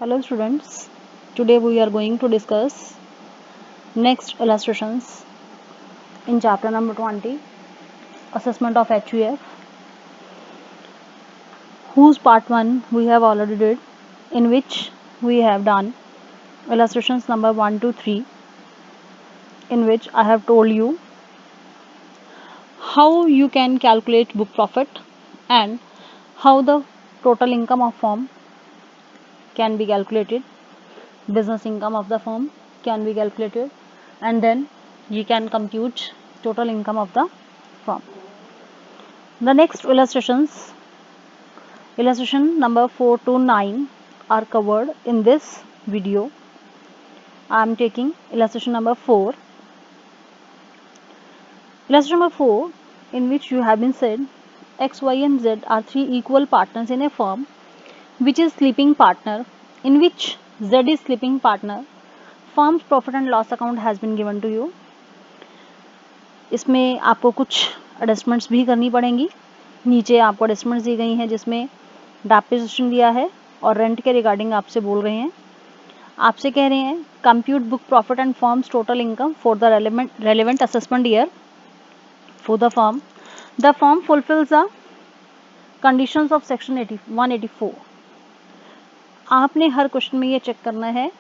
Hello students, today we are going to discuss next illustrations in chapter number 20, Assessment of HUF, whose part 1 we have already did, in which we have done illustrations number 1 to 3, in which I have told you how you can calculate book profit and how the total income of firm can be calculated, business income of the firm can be calculated, and then you can compute total income of the firm. The next illustrations, illustration number 4 to 9 are covered in this video. I am taking illustration number 4. Illustration number 4, in which you have been said X, Y and Z are three equal partners in a firm which is sleeping partner, in which Z is sleeping partner. Firm's profit and loss account has been given to you. इसमें आपको कुछ adjustments भी करनी पड़ेंगी. नीचे आपको adjustments दी गई हैं जिसमें डेप्रिसिएशन दिया है और रेंट के रिगार्डिंग आपसे बोल रहे हैं. आपसे कह रहे हैं compute book profit and firms total income for the relevant assessment year for the firm. The firm fulfils the conditions of section 184. आपने हर क्वेश्चन में ये चेक करना है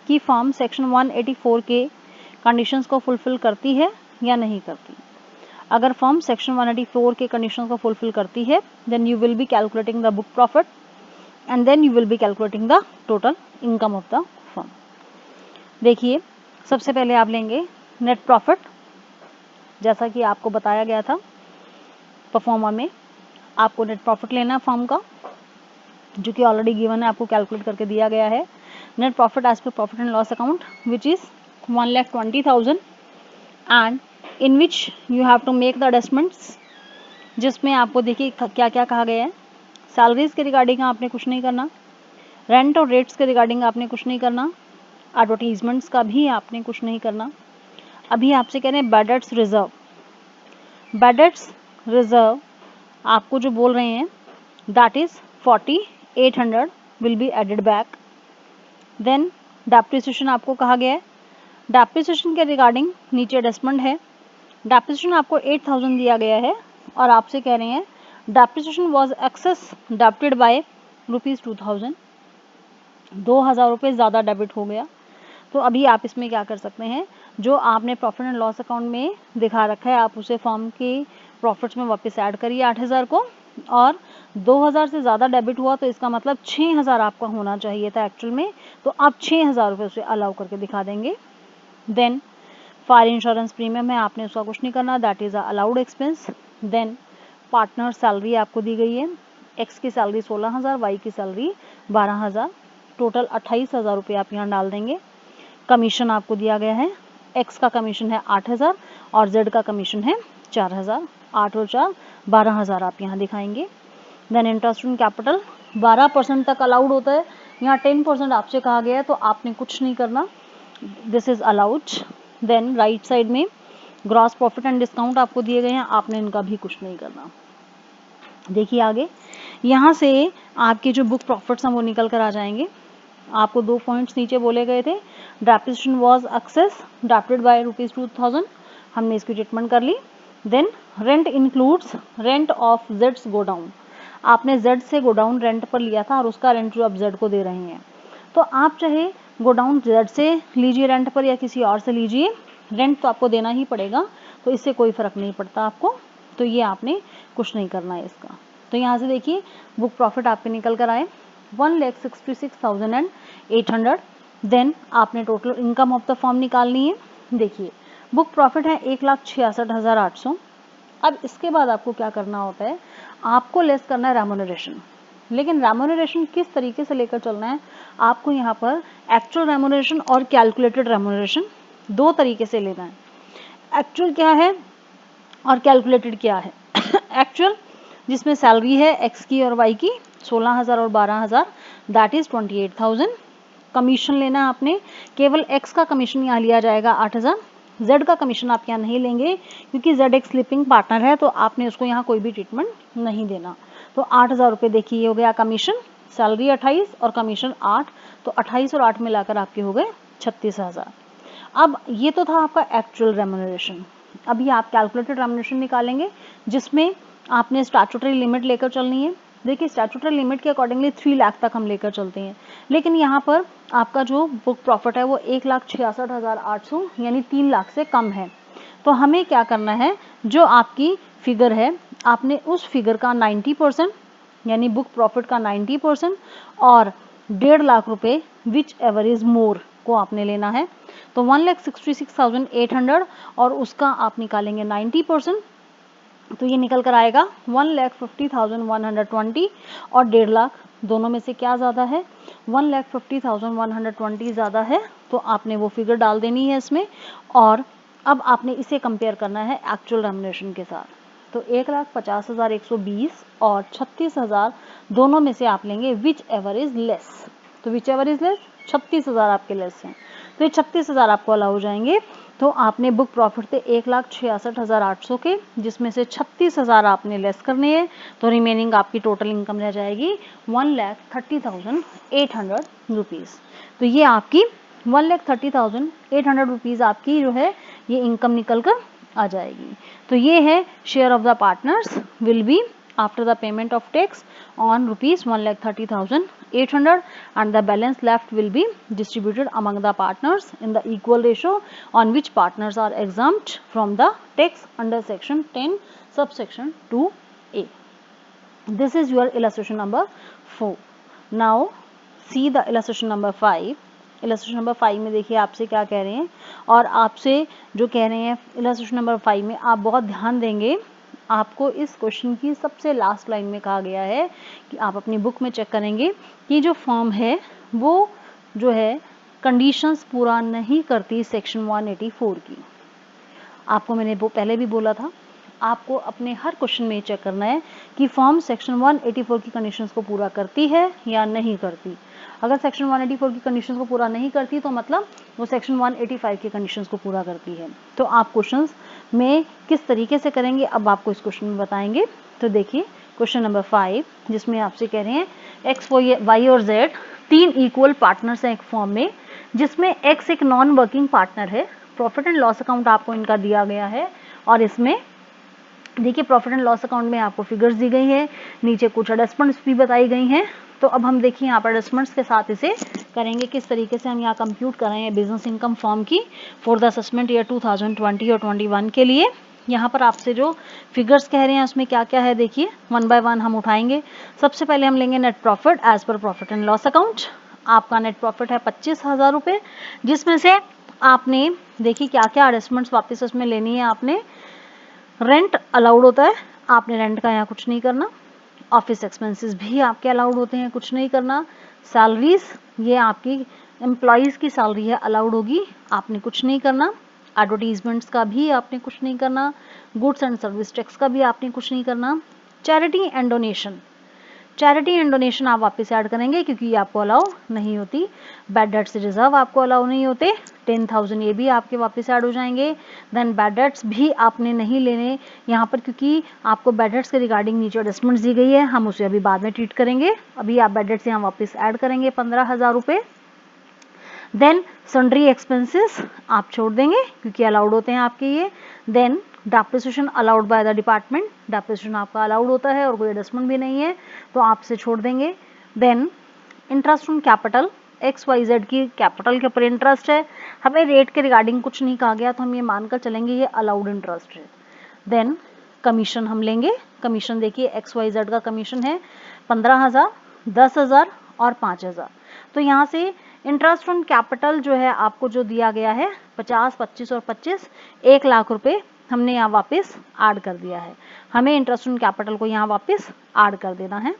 कि फर्म सेक्शन 184 के कंडीशंस को फुलफिल करती है या नहीं करती. अगर फर्म सेक्शन 184 के कंडीशंस को फुलफिल करती है then you will be calculating the book profit and then you will be calculating the total income of the firm. देखिए, सबसे पहले आप लेंगे नेट प्रॉफिट. जैसा कि आपको बताया गया था परफॉर्मा में, आपको नेट प्रॉफिट लेना है फर्म का, जो कि ऑलरेडी गिवन है, आपको कैलकुलेट करके दिया गया है. Net profit as per profit and loss account which is 1,20,000 and in which you have to make the adjustments, जिसमें आपको देखिए क्या क्या कहा गया है. सैलरीज के रिगार्डिंग आपने कुछ नहीं करना, रेंट और रेट्स के रिगार्डिंग आपने कुछ नहीं करना, एडवर्टीजमेंट्स का भी आपने कुछ नहीं करना. अभी आपसे कह रहे हैं bad debts reserve. Bad debts reserve आपको जो बोल रहे हैं that is 4,800 will be added back. Then depreciation आपको कहा गया है. डेप्रिसिएशन के रिगार्डिंग नीचे एडजस्टमेंट है. डेप्रिसिएशन आपको 8,000 दिया गया है और आपसे कह रहे हैं depreciation was excess debited by ₹2,000. 2,000 रुपये ज़्यादा डेबिट हो गया. तो अभी आप इसमें क्या कर सकते हैं, जो आपने प्रॉफिट एंड लॉस अकाउंट में दिखा रखा है आप उसे फर्म के प्रॉफिट्स में वापस ऐड करिए 8,000 को, और 2,000 से ज़्यादा डेबिट हुआ तो इसका मतलब 6,000 आपका होना चाहिए था एक्चुअल में, तो आप 6,000 रुपये उसे अलाउ करके दिखा देंगे. देन फायर इंश्योरेंस प्रीमियम है, आपने उसका कुछ नहीं करना, that is a allowed expense. Then partner salary आपको दी गई है, एक्स की सैलरी 16,000, वाई की सैलरी 12,000, टोटल 28,000 रुपये आप यहाँ डाल देंगे. कमीशन आपको दिया गया है, एक्स का कमीशन है 8,000 और जेड का कमीशन है 4,000. 8 और 4 12,000 आप यहाँ दिखाएंगे. देन इंटरेस्ट ऑन कैपिटल 12% तक अलाउड होता है, यहाँ 10% आपसे कहा गया है तो आपने कुछ नहीं करना, this is allowed. Then right side में ग्रॉस प्रॉफिट एंड डिस्काउंट आपको दिए गए हैं, आपने इनका भी कुछ नहीं करना. देखिए आगे, यहाँ से आपके जो बुक प्रॉफिट्स हैं वो निकल कर आ जाएंगे. आपको 2 पॉइंट्स नीचे बोले गए थे, depreciation was excess debited by ₹2,000, हमने इसकी ट्रीटमेंट कर ली. Then rent includes rent of जेड्स गोडाउन. आपने जेड से गोडाउन रेंट पर लिया था और उसका रेंट जो आप जेड को दे रहे हैं, तो आप चाहे गोडाउन जेड से लीजिए रेंट पर या किसी और से लीजिए, रेंट तो आपको देना ही पड़ेगा, तो इससे कोई फ़र्क नहीं पड़ता आपको. तो ये आपने कुछ नहीं करना है इसका. तो यहाँ से देखिए बुक प्रॉफिट आपके निकल कर आए 1,66,800. देन आपने total income of the firm निकालनी है. देखिए बुक प्रॉफिट है 1,66,800. अब इसके बाद आपको क्या करना होता है, आपको लेस करना है रेम्यूनरेशन. लेकिन रेम्यूनरेशन किस तरीके से लेकर चलना है, आपको यहाँ पर एक्चुअल रेम्यूनरेशन और कैलकुलेटेड रेम्यूनरेशन 2 तरीके से लेना है. एक्चुअल क्या है और कैलकुलेटेड क्या है. एक्चुअल जिसमें सैलरी है एक्स की और वाई की 16,000 और 12,000, दैट इज 28,000. कमीशन लेना है आपने, केवल एक्स का कमीशन यहाँ लिया जाएगा 8,000. जेड का कमीशन आप यहाँ नहीं लेंगे क्योंकि जेड एक स्लीपिंग पार्टनर है, तो आपने उसको यहाँ कोई भी ट्रीटमेंट नहीं देना. तो 8,000 रुपये देखिए हो गया कमीशन, सैलरी 28 और कमीशन 8, तो 28 और 8 मिलाकर आपके हो गए 36,000। अब ये तो था आपका एक्चुअल रेम्यूनरेशन। अभी आप कैलकुलेटेड रेम्यूनरेशन निकालेंगे जिसमें आपने स्टैट्यूटरी लिमिट लेकर चलनी है। देखिए स्टैट्यूटरी लिमिट के अकॉर्डिंगली 3 लाख तक हम लेकर चलते हैं, लेकिन यहाँ पर आपका जो बुक प्रॉफिट है वो 1,66,800 यानी 3 लाख से कम है। तो हमें क्या करना है, जो आपकी फिगर है आपने उस फिगर का 90% यानी बुक प्रॉफिट का 90% और 1.5 लाख रुपए विच एवर इज मोर को आपने लेना है। तो 1,66,800 और उसका आप निकालेंगे 90%, तो ये निकल कर आएगा 1,50,120 और 1.5 लाख, दोनों में से क्या ज़्यादा है, 1,50,120 ज़्यादा है, तो आपने वो फिगर डाल देनी है इसमें। और अब आपने इसे कंपेयर करना है एक्चुअल रेम्यूनरेशन के साथ। तो 1,50,120 और 36,000 दोनों में से आप लेंगे विच एवर इज लेस। तो विच एवर इज लेस 36,000 आपके लेस हैं, तो ये 36,000 आपको अलाउ हो जाएंगे। तो आपने बुक प्रॉफिट थे 1,66,800 के, जिसमें से 36,000 आपने लेस करने हैं, तो रिमेनिंग आपकी टोटल इनकम रह जाएगी 1,30,800 रुपीज़। तो ये आपकी 1,30,800 रुपीज़ आपकी जो है ये इनकम निकल कर आ जाएगी। तो ये है share of the partners will be after the payment of tax on rupees 1,30,800 and the balance left will be distributed among the partners in the equal ratio on which partners are exempt from the tax under section 10 subsection 2A. This is your illustration number 4. Now see the illustration number 5. Illustration number 5 में देखिए आपसे क्या कह रहे हैं, और आपसे जो कह रहे हैं इलस्ट्रेशन नंबर 5 में आप बहुत ध्यान देंगे। आपको इस क्वेश्चन की सबसे लास्ट लाइन में कहा गया है कि आप अपनी बुक में चेक करेंगे कि जो फॉर्म है वो जो है कंडीशंस पूरा नहीं करती सेक्शन 184 की। आपको मैंने वो पहले भी बोला था, आपको अपने हर क्वेश्चन में चेक करना है कि फॉर्म सेक्शन 184 की कंडीशंस को पूरा करती है या नहीं करती। अगर सेक्शन 184 की कंडीशंस को पूरा नहीं करती तो मतलब वो सेक्शन 185 की कंडीशंस को पूरा करती है। तो आप क्वेश्चंस में किस तरीके से करेंगे अब आपको इस क्वेश्चन में बताएंगे। तो देखिए क्वेश्चन नंबर 5 जिसमें आपसे कह रहे हैं एक्स वाई और जेड 3 इक्वल पार्टनर्स हैं एक फॉर्म में, जिसमें एक्स एक नॉन वर्किंग पार्टनर है। प्रॉफिट एंड लॉस अकाउंट आपको इनका दिया गया है और इसमें देखिए प्रॉफिट एंड लॉस अकाउंट में आपको फिगर्स दी गई है, नीचे कुछ एडजस्टमेंट्स भी बताई गई हैं। तो अब हम देखिए यहाँ पर एडजस्टमेंट्स के साथ इसे करेंगे किस तरीके से हम यहाँ कंप्यूट कर रहे हैं बिजनेस इनकम फॉर्म की फॉर द असेसमेंट ईयर 2020 और 21 के लिए। यहाँ पर आपसे जो फिगर्स कह रहे हैं उसमें क्या क्या है देखिए वन बाय वन हम उठाएंगे। सबसे पहले हम लेंगे net profit as per profit and loss account. आपका नेट प्रॉफिट है 25,000 रुपये, जिसमें से आपने देखिए क्या क्या एडजस्टमेंट्स वापस उसमें लेनी है। आपने रेंट अलाउड होता है, आपने रेंट का यहाँ कुछ नहीं करना। ऑफिस एक्सपेंसेस भी आपके अलाउड होते हैं, कुछ नहीं करना। सैलरीज ये आपकी एम्प्लॉयज़ की सैलरी है, अलाउड होगी, आपने कुछ नहीं करना। एडवर्टीजमेंट्स का भी आपने कुछ नहीं करना। गुड्स एंड सर्विस टैक्स का भी आपने कुछ नहीं करना। Charity and donation, charity and donation आप वापस ऐड करेंगे क्योंकि ये आपको अलाउ नहीं होती। बैड डेट्स रिजर्व आपको अलाउ नहीं होते, 10,000 ये भी आपके वापस ऐड हो जाएंगे। देन बैड डेट्स भी आपने नहीं लेने यहाँ पर क्योंकि आपको बैड डेट्स के रिगार्डिंग नीचे एडजस्टमेंट्स दी गई है, हम उसे अभी बाद में ट्रीट करेंगे। अभी आप बैड डेट्स यहाँ वापस ऐड करेंगे 15,000 रुपये। देन सन्ड्री एक्सपेंसेस आप छोड़ देंगे क्योंकि अलाउड होते हैं आपके ये। Then depreciation allowed by the department, depreciation आपका अलाउड होता है और कोई एडजस्टमेंट भी नहीं है तो आप से छोड़ देंगे। Then interest on capital, X Y Z की कैपिटल के ऊपर इंटरेस्ट है, हमें रेट के रिगार्डिंग कुछ नहीं कहा गया तो हम ये मानकर चलेंगे ये अलाउड इंटरेस्ट है। देन कमीशन हम लेंगे, कमीशन देखिए एक्स वाई जेड का कमीशन है 15,000, 10,000 और 5,000। तो यहाँ से इंटरेस्ट ऑन कैपिटल जो है आपको जो दिया गया है 50, 25 और 25, 1 लाख रुपए हमने यहाँ वापस ऐड कर दिया है। हमें इंटरेस्ट ऑन कैपिटल को यहाँ वापस ऐड कर देना है।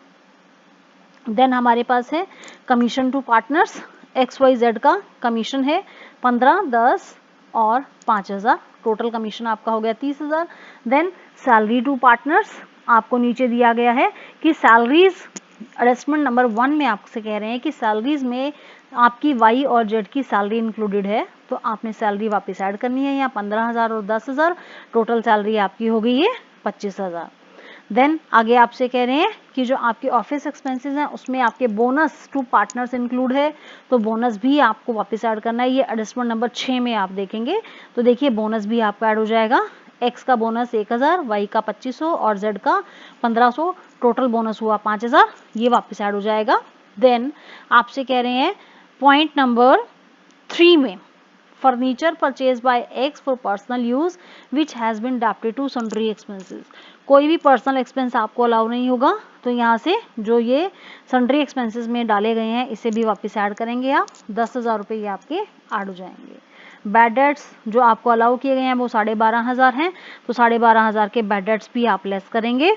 देन हमारे पास है commission to partners, X Y Z का कमीशन है 15, 10 और 5,000, टोटल कमीशन आपका हो गया 30,000। देन सैलरी टू पार्टनर्स आपको नीचे दिया गया है कि सैलरीज एडजस्टमेंट नंबर 1 में आपसे कह रहे हैं कि सैलरीज में आपकी वाई और जेड की सैलरी इंक्लूडेड है तो आपने सैलरी वापस ऐड करनी है यहाँ 15,000 और 10,000, टोटल सैलरी आपकी हो गई है 25,000। देन आगे आपसे कह रहे हैं कि जो आपके ऑफिस एक्सपेंसेस हैं उसमें आपके बोनस टू पार्टनर्स इंक्लूड है, तो बोनस भी आपको वापस ऐड करना है। ये एडजस्टमेंट नंबर 6 में आप देखेंगे तो देखिए बोनस भी आपका ऐड हो जाएगा। एक्स का बोनस 1000, वाई का 2500 और जेड का 1500, टोटल बोनस हुआ 5000, ये वापस ऐड हो जाएगा। देन आपसे कह रहे हैं पॉइंट नंबर 3 में furniture purchase by X for personal use which has been debited to sundry expenses. कोई भी पर्सनल एक्सपेंस आपको अलाउ नहीं होगा, तो यहाँ से जो ये सन्ड्री एक्सपेंसेस में डाले गए हैं इसे भी वापस ऐड करेंगे आप। 10,000 रुपये ये आपके ऐड हो जाएंगे। बैड डेट्स जो आपको अलाउ किए गए हैं वो 12,500 हैं, तो 12,500 के बैड डेट्स भी आप लेस करेंगे।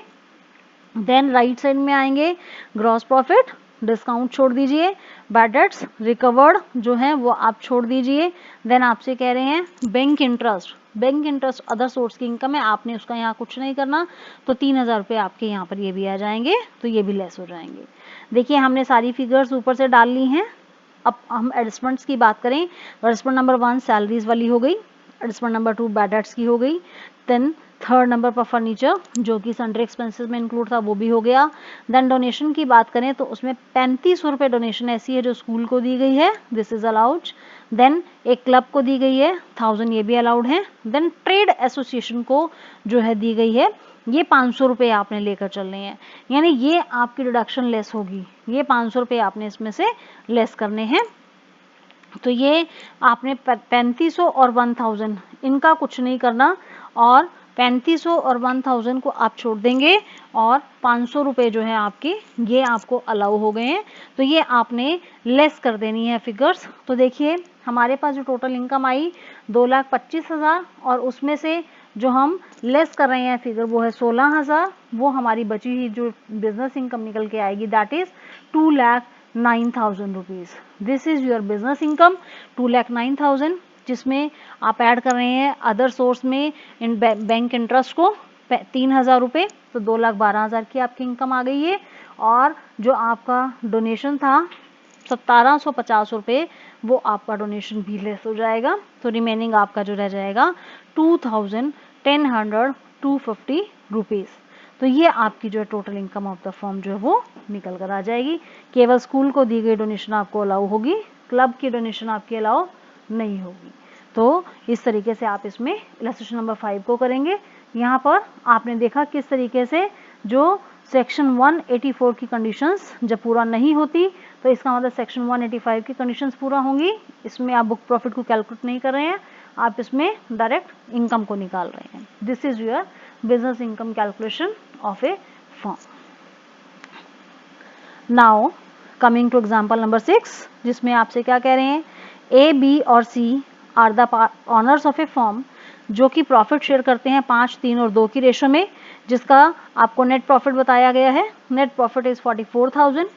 देन राइट साइड में आएंगे ग्रॉस प्रॉफिट, डिस्काउंट छोड़ दीजिए, बैड डेट्स रिकवर्ड जो है वो आप छोड़ दीजिए। देन आपसे कह रहे हैं bank interest, bank interest other source की इनकम है, आपने उसका यहाँ कुछ नहीं करना, तो 3,000 रुपये आपके यहाँ पर ये भी आ जाएंगे, तो ये भी लेस हो जाएंगे। देखिए हमने सारी फिगर्स ऊपर से डाल ली हैं। अब हम एडजस्टमेंट्स की बात करें, एडजस्टमेंट नंबर 1 सैलरीज वाली हो गई, एडजस्टमेंट नंबर 2 बैड डेट्स की हो गई, देन थर्ड नंबर पर फर्नीचर जो कि सन्ड्री एक्सपेंसेस में इंक्लूड था वो भी हो गया। देन डोनेशन की बात करें तो उसमें 3500 रुपये डोनेशन ऐसी है जो स्कूल को दी गई है, दिस इज अलाउड। देन एक क्लब को दी गई है 1000, ये भी अलाउड है। देन ट्रेड एसोसिएशन को जो है दी गई है, ये 500 रुपये आपने लेकर चलने हैं, यानी ये आपकी डिडक्शन लेस होगी, ये 500 रुपये आपने इसमें से लेस करने हैं। तो ये आपने 3500 और 1000 इनका कुछ नहीं करना, और 3500 और 1000 को आप छोड़ देंगे, और 500 रुपये जो है आपके ये आपको अलाउ हो गए हैं, तो ये आपने लेस कर देनी है फिगर्स। तो देखिए हमारे पास जो टोटल इनकम आई 2,25,000, और उसमें से जो हम लेस कर रहे हैं फिगर वो है 16,000, वो हमारी बची हुई जो बिजनेस इनकम निकल के आएगी that is 2,09,000 rupees. This is your business income 2,09,000, जिसमें आप ऐड कर रहे हैं अदर सोर्स में इन बैंक इंटरेस्ट को 3,000 रुपये, तो 2,12,000 की आपकी इनकम आ गई है। और जो आपका डोनेशन था 1,750 रुपये, वो आपका डोनेशन भी लेस हो जाएगा, तो रिमेनिंग आपका जो रह जाएगा 2,10,250 रुपीज़। तो ये आपकी जो है total income of the firm जो है वो निकल कर आ जाएगी। केवल स्कूल को दी गई डोनेशन आपको अलाउ होगी, क्लब की डोनेशन आपकी अलाउ नहीं होगी। तो इस तरीके से आप इसमें इलस्ट्रेशन नंबर 5 को करेंगे। यहाँ पर आपने देखा किस तरीके से जो सेक्शन 184 की कंडीशंस जब पूरा नहीं होती तो इसका मतलब सेक्शन 185 की कंडीशंस पूरा होंगी। इसमें आप बुक प्रॉफिट को कैलकुलेट नहीं कर रहे हैं, आप इसमें डायरेक्ट इनकम को निकाल रहे हैं। This is your business income calculation of a firm. Now coming to example number 6, जिसमें आपसे क्या कह रहे हैं, ए, बी और C are the owners of a firm जो कि प्रॉफिट शेयर करते हैं 5, 3 और 2 की रेशो में, जिसका आपको नेट प्रॉफिट बताया गया है, नेट प्रॉफिट इज 44,000।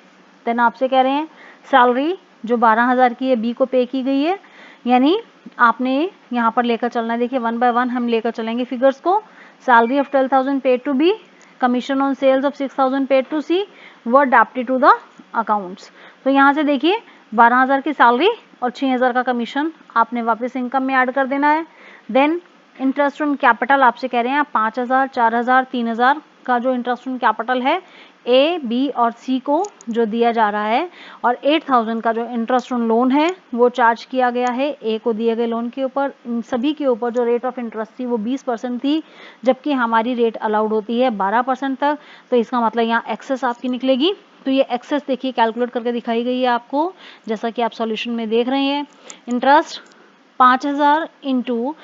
देन आपसे कह रहे हैं सैलरी जो 12,000 की है बी को पे की गई है, यानी आपने यहाँ पर लेकर चलना है। देखिए 1 बाय 1 हम लेकर चलेंगे फिगर्स को। Salary of 12,000 paid to B, commission on sales of 6,000 paid to C were adapted to the accounts. तो यहाँ से देखिए 12,000 की सैलरी और 6,000 का कमीशन आपने वापस इनकम में ऐड कर देना है। देन इंटरेस्ट ऑन कैपिटल आपसे कह रहे हैं 5,000, 4,000, 3,000 का जो इंटरेस्ट ऑन कैपिटल है ए, बी और सी को जो दिया जा रहा है, और 8,000 का जो इंटरेस्ट ऑन लोन है वो चार्ज किया गया है ए को दिए गए लोन के ऊपर। इन सभी के ऊपर जो रेट ऑफ इंटरेस्ट थी वो 20% थी, जबकि हमारी रेट अलाउड होती है 12% तक, तो इसका मतलब यहाँ एक्सेस आपकी निकलेगी। तो ये एक्सेस देखिए कैलकुलेट करके दिखाई गई है आपको, जैसा कि आप सॉल्यूशन में देख रहे हैं। इंटरेस्ट 5,000 इंटू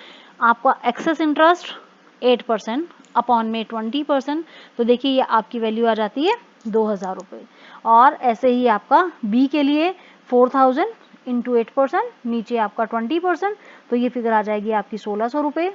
आपका एक्सेस इंटरेस्ट 8% अपॉन में 20%, तो देखिए ये आपकी वैल्यू आ जाती है 2,000 रुपये। और ऐसे ही आपका बी के लिए 4,000 इंटू 8%, नीचे आपका 20%, तो ये फिगर आ जाएगी आपकी 1,600 रुपये।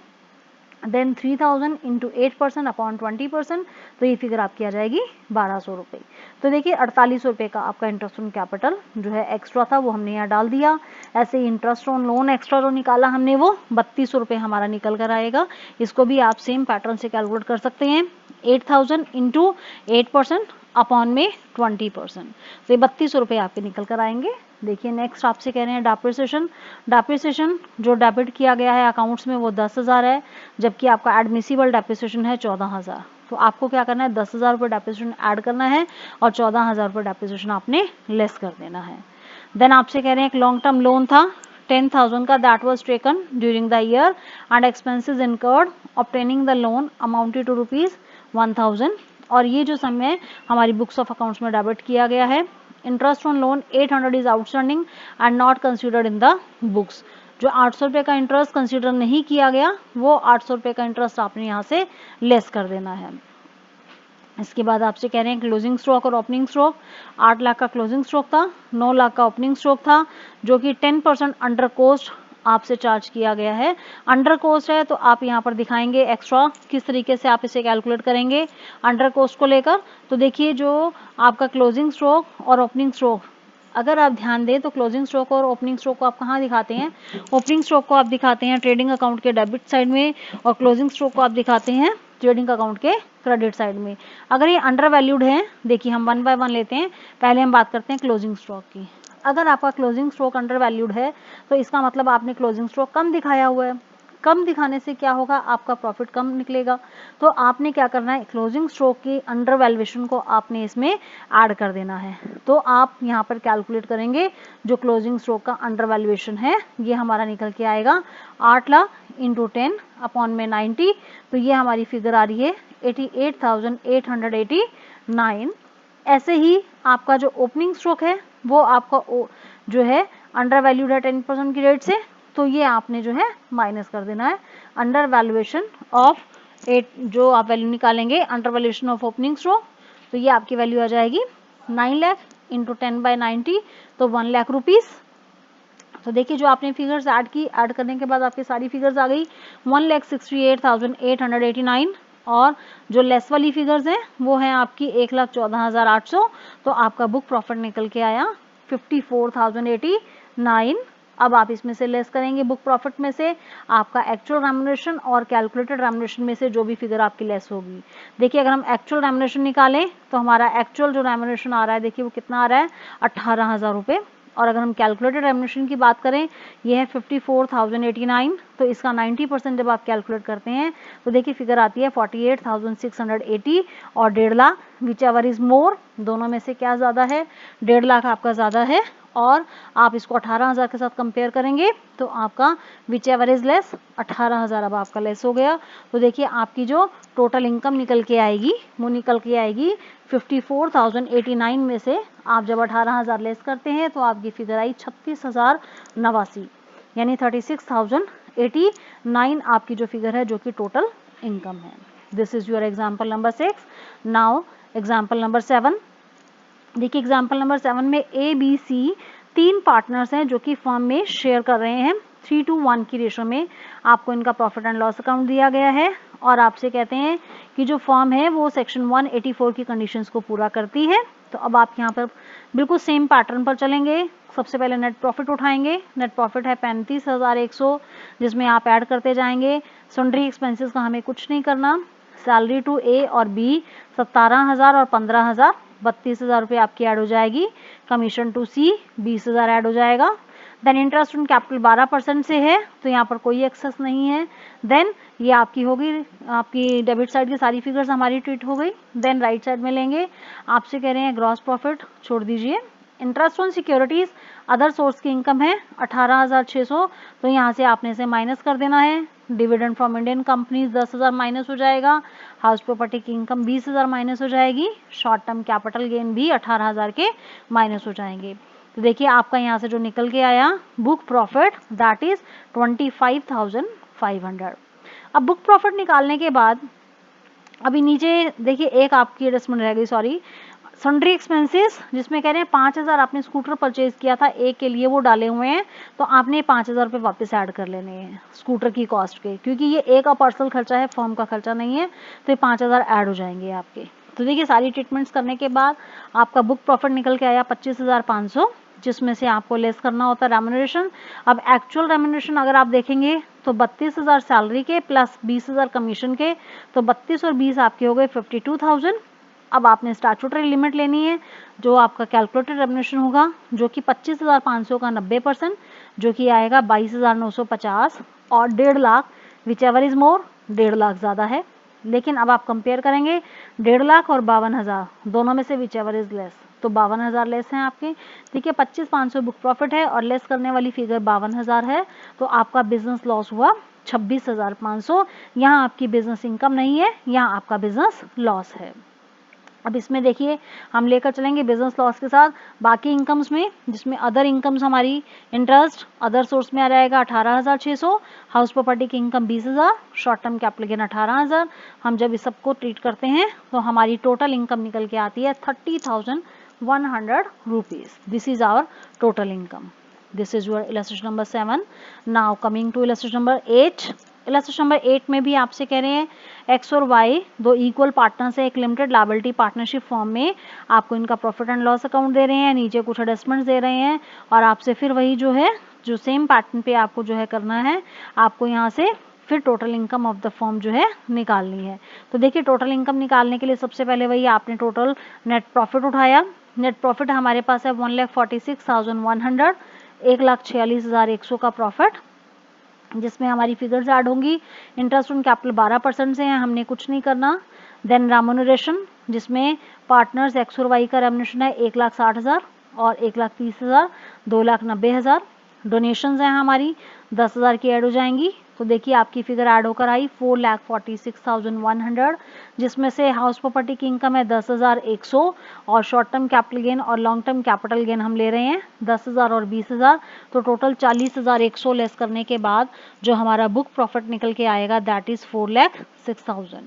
देन 3,000 इंटू 8% अपॉन 20%, तो ये फिगर आपकी आ जाएगी 1,200 रुपये। तो देखिए 48 रुपये का आपका इंटरेस्ट ऑन कैपिटल जो है एक्स्ट्रा था वो हमने यहाँ डाल दिया। ऐसे ही इंटरेस्ट ऑन लोन एक्स्ट्रा जो निकाला हमने वो 32 रुपये हमारा निकल कर आएगा। इसको भी आप सेम पैटर्न से कैलकुलेट कर सकते हैं। 8,000 इंटू 8% अपॉन में 20%, तो ये 32 रुपये आपके निकल कर आएंगे। देखिए नेक्स्ट आपसे कह रहे हैं डेप्रिसिएशन। डेप्रिसिएशन जो डेबिट किया गया है अकाउंट्स में वो 10,000 है, जबकि आपका एडमिसिबल डेप्रिसिएशन है 14,000। तो आपको क्या करना है, 10,000 रुपये डेप्रिसिएशन ऐड करना है और 14,000 रुपये डेप्रिसिएशन आपने लेस कर देना है। देन आपसे कह रहे हैं एक लॉन्ग टर्म लोन था 10,000 का, that was taken during the year and expenses incurred obtaining the loan amounted to ₹1,000 और ये जो सम है हमारी बुक्स ऑफ अकाउंट्स में डेबिट किया गया है। Interest on loan 800 is outstanding and not considered in the books. जो 800 रुपये का इंटरेस्ट कंसिडर नहीं किया गया वो 800 रुपये का इंटरेस्ट आपने यहाँ से लेस कर देना है। इसके बाद आपसे कह रहे हैं क्लोजिंग स्टॉक और ओपनिंग स्टॉक। 8 लाख का क्लोजिंग स्टॉक था, 9 लाख का ओपनिंग स्टॉक था, जो कि 10% अंडर कोस्ट आपसे चार्ज किया गया है। अंडर कोस्ट है तो आप यहाँ पर दिखाएंगे एक्स्ट्रा किस तरीके से आप इसे कैलकुलेट करेंगे अंडर कोस्ट को लेकर। तो देखिए जो आपका क्लोजिंग स्टॉक और ओपनिंग स्टॉक, अगर आप ध्यान दें तो क्लोजिंग स्टॉक और ओपनिंग स्टॉक को आप कहाँ दिखाते हैं, ओपनिंग स्टॉक को आप दिखाते हैं ट्रेडिंग अकाउंट के डेबिट साइड में और क्लोजिंग स्टॉक को आप दिखाते हैं ट्रेडिंग अकाउंट के क्रेडिट साइड में। अगर ये अंडर वैल्यूड है, देखिए हम 1 बाय 1 लेते हैं, पहले हम बात करते हैं क्लोजिंग स्टॉक की। अगर आपका क्लोजिंग स्टॉक अंडर वैल्यूड है तो इसका मतलब आपने क्लोजिंग स्टॉक कम दिखाया हुआ है। कम दिखाने से क्या होगा, आपका प्रॉफिट कम निकलेगा। तो आपने क्या करना है, क्लोजिंग स्टॉक की अंडर वैल्यूएशन को आपने इसमें ऐड कर देना है। तो आप यहाँ पर कैलकुलेट करेंगे जो क्लोजिंग स्टॉक का अंडर वैल्यूएशन है ये हमारा निकल के आएगा 8 लाख इंटू 10 अपॉन में 90। तो ये हमारी फिगर आ रही है 88,889। ऐसे ही आपका जो ओपनिंग स्टॉक है वो आपका जो है अंडर वैल्यूड है 10% की रेट से, तो ये आपने जो है माइनस कर देना है अंडर वैल्यूएशन ऑफ 8। जो आप वैल्यू निकालेंगे under valuation of opening stock, तो ये आपकी वैल्यू आ जाएगी 9 लाख इंटू 10 बाई 90, तो 1 लाख रुपीज़। तो देखिए जो आपने फिगर्स ऐड की, ऐड करने के बाद आपकी सारी फिगर्स आ गई 1,68,889 और जो लेस वाली फिगर्स हैं वो हैं आपकी 1,14,800। तो आपका बुक प्रॉफिट निकल के आया 54,089। अब आप इसमें से लेस करेंगे बुक प्रॉफिट में से आपका एक्चुअल रेम्युनरेशन और कैलकुलेटेड रेम्युनरेशन में से जो भी फिगर आपकी लेस होगी। देखिए अगर हम एक्चुअल रेम्युनरेशन निकालें तो हमारा एक्चुअल जो रेम्युनरेशन आ रहा है देखिए वो कितना आ रहा है 18,000 रुपये। और अगर हम कैलकुलेटेड रेम्युनरेशन की बात करें ये है 54,089। तो इसका 90% जब आप कैलकुलेट करते हैं तो देखिए फिगर आती है 48,680 और 1.5 lakh, which ever is more. दोनों में से क्या ज़्यादा है, 1.5 लाख आपका ज़्यादा है। और आप इसको 18,000 के साथ कंपेयर करेंगे तो आपका विच एवर इज लेस 18,000 अब आपका लेस हो गया। तो देखिए आपकी जो टोटल इनकम निकल के आएगी वो निकल के आएगी 54,089 में से आप जब 18,000 लेस करते हैं तो आपकी फिगर आई 36,089, यानी 36,089 आपकी जो फिगर है जो कि टोटल इनकम है। This is your example number 6। Now example number 7। देखिए एग्जाम्पल नंबर 7 में ए बी सी 3 पार्टनर्स हैं जो कि फर्म में शेयर कर रहे हैं 3:1 की रेशो में। आपको इनका प्रॉफिट एंड लॉस अकाउंट दिया गया है और आपसे कहते हैं कि जो फर्म है वो सेक्शन 184 की कंडीशंस को पूरा करती है। तो अब आप यहाँ पर बिल्कुल सेम पैटर्न पर चलेंगे। सबसे पहले नेट प्रॉफिट उठाएंगे। नेट प्रॉफिट है 35,100, जिसमें आप ऐड करते जाएंगे। सन्ड्री एक्सपेंसेस का हमें कुछ नहीं करना। सैलरी टू ए और बी 17,000 और 15,000, 32,000 रुपये आपकी ऐड हो जाएगी। कमीशन टू सी 20,000 ऐड हो जाएगा। देन इंटरेस्ट ऑन कैपिटल 12% से है तो यहाँ पर कोई एक्सेस नहीं है। देन ये आपकी होगी, आपकी डेबिट साइड की सारी फिगर्स हमारी ट्रीट हो गई। देन राइट साइड में लेंगे, आपसे कह रहे हैं ग्रॉस प्रॉफिट छोड़ दीजिए। Interest on securities other source की इनकम है 18,600, तो यहाँ से आपने इसे माइनस कर देना है। Dividend from Indian companies 10,000 minus हो जाएगा। हाउस प्रॉपर्टी की इनकम 20,000 माइनस हो जाएगी। शॉर्ट टर्म कैपिटल गेन भी 18,000 के माइनस हो जाएंगे। तो देखिए आपका यहाँ से जो निकल के आया बुक प्रॉफिट दैट इज 25,500। अब बुक प्रॉफिट निकालने के बाद अभी नीचे देखिए एक आपकी एडजस्टमेंट रह गई, सॉरी, सन्ड्री एक्सपेंसेस, जिसमें कह रहे हैं 5,000 आपने स्कूटर परचेज किया था एक के लिए, वो डाले हुए हैं। तो आपने 5,000 रुपये वापस ऐड कर लेने हैं स्कूटर की कॉस्ट के, क्योंकि ये एक का पर्सनल खर्चा है, फर्म का खर्चा नहीं है। तो ये 5,000 ऐड हो जाएंगे आपके। तो देखिए सारी ट्रीटमेंट्स करने के बाद आपका बुक प्रॉफिट निकल के आया 25,500, जिसमें से आपको लेस करना होता है रेम्युनरेशन। अब एक्चुअल रेम्युनरेशन अगर आप देखेंगे तो 32,000 सैलरी के प्लस 20,000 कमीशन के, तो 32 और 20 आपके हो गए 52,000। अब आपने स्टैट्यूटरी लिमिट लेनी है जो आपका कैलकुलेटेड रेम्युनरेशन होगा, जो कि 25,500 का 90%, जो कि आएगा 22,950 और 1.5 lakh, which ever is more, 1.5 lakh ज़्यादा है। लेकिन अब आप कंपेयर करेंगे 1.5 लाख और 52,000 दोनों में से विच एवर इज लेस, तो 52,000 लेस हैं आपके। ठीक है, 25,500 बुक प्रॉफिट है और लेस करने वाली फिगर 52,000 है, तो आपका बिजनेस लॉस हुआ 26,500। यहाँ आपकी बिजनेस इनकम नहीं है, यहाँ आपका बिजनेस लॉस है। अब इसमें देखिए हम लेकर चलेंगे बिजनेस लॉस के साथ बाकी इनकम्स में, जिसमें अदर इनकम्स हमारी इंटरेस्ट अदर सोर्स में आ जाएगा 18,600, हाउस प्रॉपर्टी की income 20,000, short term capital gain 18,000। हम जब इस सबको ट्रीट करते हैं तो हमारी टोटल इनकम निकल के आती है 30,100 rupees. This is our total income. This is your illustration number 7। Now coming to illustration number 8। Illustration number 8 में भी आपसे कह रहे हैं एक्स और वाई दो इक्वल पार्टनर्स है एक लिमिटेड लायबिलिटी पार्टनरशिप फॉर्म में, आपको इनका प्रॉफिट एंड लॉस अकाउंट दे रहे हैं, नीचे कुछ एडजस्टमेंट्स दे रहे हैं और आपसे फिर वही जो है जो सेम पैटर्न पे आपको जो है करना है, आपको यहाँ से फिर total income of the form जो है निकालनी है। तो देखिए टोटल इनकम निकालने के लिए सबसे पहले वही आपने टोटल नेट प्रॉफिट उठाया। नेट प्रॉफिट हमारे पास है 1,46,100, 1,46,100 का प्रॉफिट, जिसमें हमारी फिगर्स ऐड होंगी। इंटरेस्ट ऑन कैपिटल 12% से है, हमने कुछ नहीं करना। देन रेम्यूनरेशन, जिसमें पार्टनर्स एक्स और वाई का रेम्यूनरेशन है 1,60,000 और 1,30,000, 2,90,000। डोनेशंस हैं हमारी 10,000 की ऐड हो जाएंगी। तो देखिए आपकी फिगर ऐड होकर आई 4,46,100, जिसमें से हाउस प्रॉपर्टी की इनकम है 10,100 और शॉर्ट टर्म कैपिटल गेन और लॉन्ग टर्म कैपिटल गेन हम ले रहे हैं 10,000 और 20,000, तो टोटल 40,100 लेस करने के बाद जो हमारा बुक प्रॉफिट निकल के आएगा दैट इज 4,06,000।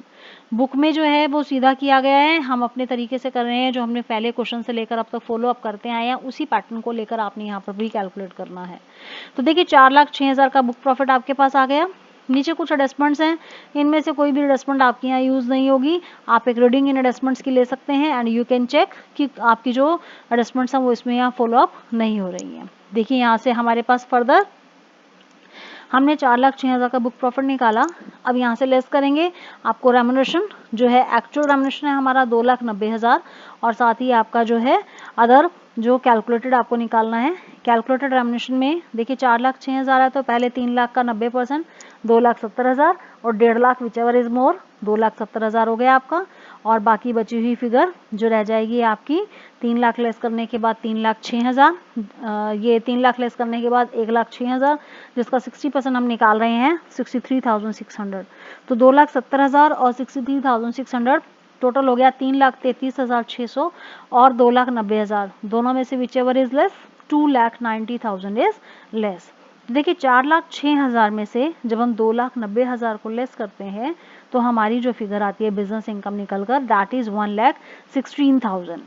बुक में जो है वो सीधा किया गया है, हम अपने तरीके से कर रहे हैं, जो हमने पहले क्वेश्चन से लेकर अब तक फॉलो अप करते आए हैं उसी पैटर्न को लेकर आपने यहाँ पर भी कैलकुलेट करना है। तो देखिए 4,06,000 का बुक प्रॉफिट आपके पास आ गया। नीचे कुछ एडजस्टमेंट्स हैं, इनमें से कोई भी एडजस्टमेंट आपके यहाँ यूज नहीं होगी, आप एक रीडिंग इन एडजस्टमेंट्स की ले सकते हैं एंड यू कैन चेक कि आपकी जो एडजस्टमेंट्स हैं वो इसमें यहाँ फॉलो अप नहीं हो रही हैं। देखिए यहाँ से हमारे पास फर्दर हमने 4,06,000 का बुक प्रॉफिट निकाला। अब यहाँ से लेस करेंगे, आपको रेम्यूनरेशन जो है एक्चुअल रेम्यूनरेशन है हमारा 2,90,000 और साथ ही आपका जो है अदर जो कैलकुलेटेड आपको निकालना है। कैलकुलेटेड रेम्यूनरेशन में देखिए 4,06,000 है तो पहले 3 लाख का 90% 2,70,000 और 1.5 lakh which ever is more 2,70,000 हो गया आपका, और बाकी बची हुई फिगर जो रह जाएगी आपकी 3 लाख लेस करने के बाद 3,06,000, ये 3 लाख लेस करने के बाद 1,06,000, जिसका 60% हम निकाल रहे हैं 63,600, तो 2,70,000 और 63,600 टोटल हो गया 3,33,600 और 2,90,000, दोनों में से which ever is less 2,90,000 is less. देखिए 4,06,000 में से जब हम 2,90,000 को लेस करते हैं तो हमारी जो फिगर आती है बिजनेस इनकम निकलकर दैट इज 1,16,000,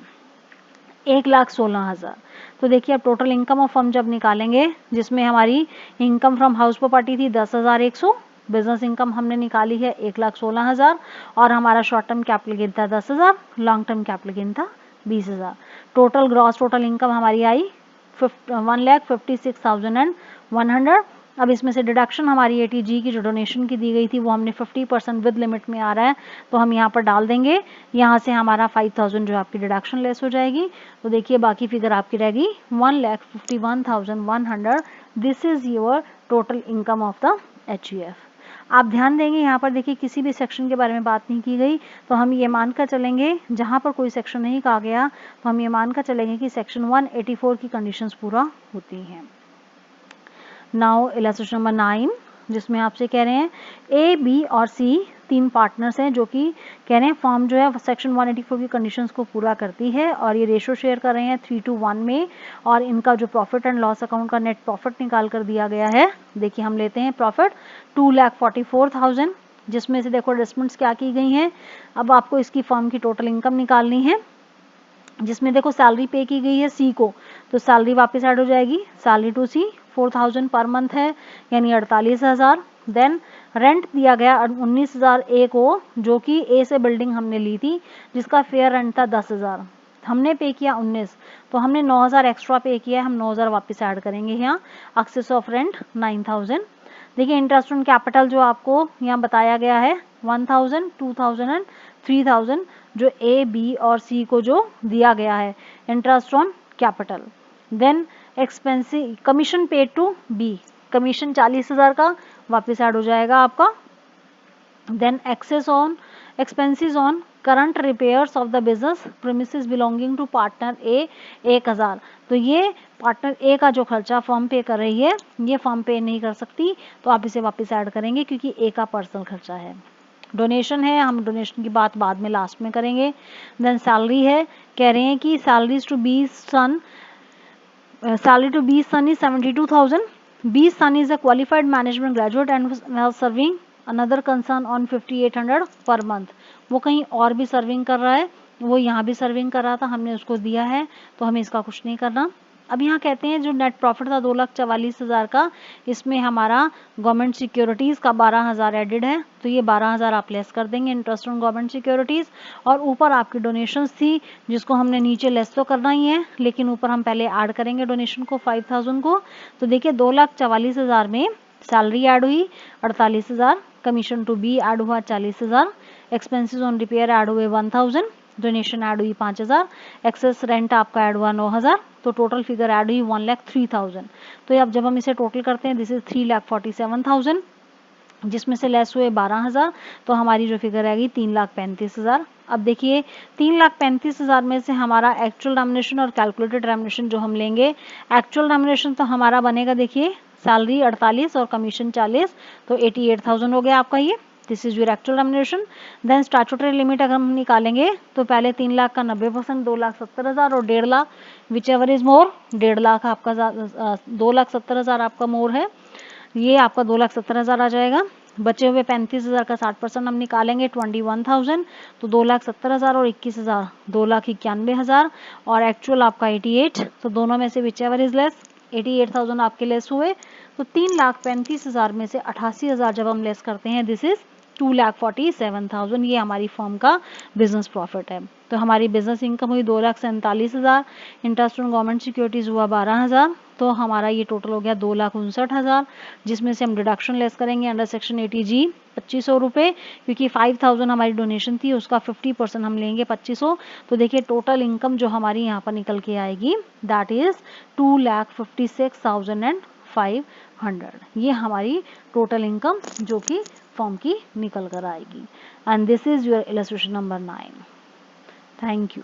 1,16,000। तो देखिए अब टोटल इनकम ऑफ फर्म जब निकालेंगे, जिसमें हमारी इनकम फ्रॉम हाउस प्रॉपर्टी थी 10,100, बिजनेस इनकम हमने निकाली है 1,16,000 और हमारा शॉर्ट टर्म कैपिटल गेन था 10,000, लॉन्ग टर्म कैपिटल गेन था 20,000। टोटल ग्रॉस टोटल इनकम हमारी आई 1,56,100। अब इसमें से डिडक्शन हमारी ATG की जो डोनेशन की दी गई थी वो हमने 50% विद लिमिट में आ रहा है तो हम यहाँ पर डाल देंगे, यहाँ से हमारा 5,000 जो आपकी डिडक्शन लेस हो जाएगी। तो देखिए बाकी फिगर आपकी रहेगी 1,51,100। This is your total income of the HUF। आप ध्यान देंगे यहाँ पर देखिए किसी भी सेक्शन के बारे में बात नहीं की गई, तो हम ये मानकर चलेंगे जहाँ पर कोई सेक्शन नहीं कहा गया तो हम ये मानकर चलेंगे कि सेक्शन 184 की कंडीशंस पूरा होती हैं। नाउ इलस्ट्रेशन नंबर 9, जिसमें आपसे कह रहे हैं A, B और C तीन पार्टनर्स हैं जो कि कह रहे हैं फॉर्म जो है सेक्शन 184 की कंडीशंस को पूरा करती है और ये रेशो शेयर कर रहे हैं 3:1 में, और इनका जो प्रॉफिट एंड लॉस अकाउंट का नेट प्रॉफिट निकाल कर दिया गया है। देखिए हम लेते हैं प्रॉफिट 2,44,000, जिसमें से देखो एडजस्टमेंट्स क्या की गई हैं। अब आपको इसकी फॉर्म की टोटल इनकम निकालनी है, जिसमें देखो सैलरी पे की गई है C को, तो सैलरी वापस ऐड हो जाएगी, salary to C 4,000 per month है यानी 48,000। देन रेंट दिया गया 19,000 A को, जो कि A से बिल्डिंग हमने ली थी जिसका फेयर रेंट था 10,000, हमने पे किया 19, तो हमने 9,000 एक्स्ट्रा पे किया है, हम 9,000 वापस ऐड करेंगे यहाँ। Excess of rent 9,000। देखिए इंटरेस्ट ऑन कैपिटल जो आपको यहाँ बताया गया है 1,000, 2,000 एंड 3,000 जो A, B और C को जो दिया गया है interest on capital. Then expensive commission paid to B, commission 40,000 का वापस ऐड हो जाएगा आपका। Then excess on expenses on current repairs of the business premises belonging to partner A 1000। तो ये पार्टनर ए का जो खर्चा फर्म पे कर रही है ये फर्म पे नहीं कर सकती, तो आप इसे वापस ऐड करेंगे क्योंकि ए का पर्सनल खर्चा है। डोनेशन है, हम डोनेशन की बात बाद में लास्ट में करेंगे। देन सैलरी है, कह रहे हैं कि salaries to be sun, salary to B son is 72,000. B son is a qualified management graduate and was serving another concern on 5,800 per month. वो कहीं और भी सर्विंग कर रहा है, वो यहाँ भी सर्विंग कर रहा था, हमने उसको दिया है तो हमें इसका कुछ नहीं करना। अब यहाँ कहते हैं जो नेट प्रॉफिट था 2,44,000 का, इसमें हमारा गवर्नमेंट सिक्योरिटीज़ का 12,000 एडेड है, तो ये 12,000 आप लेस कर देंगे इंटरेस्ट ऑन गवर्नमेंट सिक्योरिटीज़। और ऊपर आपकी डोनेशंस थी जिसको हमने नीचे लेस तो करना ही है, लेकिन ऊपर हम पहले ऐड करेंगे डोनेशन को 5,000 को। तो देखिए 2,44,000 में सैलरी ऐड हुई 48,000, कमीशन टू बी ऐड हुआ 40,000, एक्सपेंसेस ऑन रिपेयर ऐड हुए 1,000, डोनेशन ऐड हुई 5,000, एक्सेस रेंट आपका ऐड हुआ 9,000, तो टोटल फिगर ऐड हुई 1,03,000। तो अब जब हम इसे टोटल करते हैं दिस इज 3,47,000, जिसमें से लेस हुए 12,000, तो हमारी जो फिगर आएगी 3,35,000। अब देखिए 3,35,000 में से हमारा एक्चुअल रेम्युनरेशन और कैलकुलेटेड रेम्युनरेशन जो हम लेंगे, एक्चुअल रेम्युनरेशन तो हमारा बनेगा, देखिए सैलरी 48 और कमीशन 40, तो 88,000 हो गया आपका ये, this is your actual remuneration. Then statutory limit अगर हम निकालेंगे तो पहले 3 लाख का 90%, 2,70,000 और 1.5 lakh, which ever is more, 1.5 lakh आपका 2,70,000 आपका मोर है, ये आपका 2,70,000 आ जाएगा। बचे हुए 35,000 का 60% हम निकालेंगे 21,000, तो 2,70,000 और 21,000 2,91,000 और एक्चुअल आपका 88, तो दोनों में से विच एवर इज लेस, 88,000 आपके लेस हुए, तो 3,35,000 में से 88,000 जब हम लेस करते हैं दिस इज 2,47,000, ये हमारी फर्म का बिजनेस प्रॉफिट है। तो हमारी बिजनेस इनकम हुई 2,47,000, इंटरेस्ट ऑन गवर्नमेंट सिक्योरिटीज हुआ 12,000, तो हमारा ये टोटल हो गया 2,59,000, जिसमें से हम डिडक्शन लेस करेंगे अंडर सेक्शन 80G 2,500 रुपये, क्योंकि 5,000 हमारी डोनेशन थी, उसका 50% हम लेंगे 2,500। तो देखिए टोटल इनकम जो हमारी यहाँ पर निकल के आएगी दैट इज 2,56,500, ये हमारी टोटल इनकम जो कि फॉर्म की निकल कर आएगी। And this is your illustration number 9। Thank you.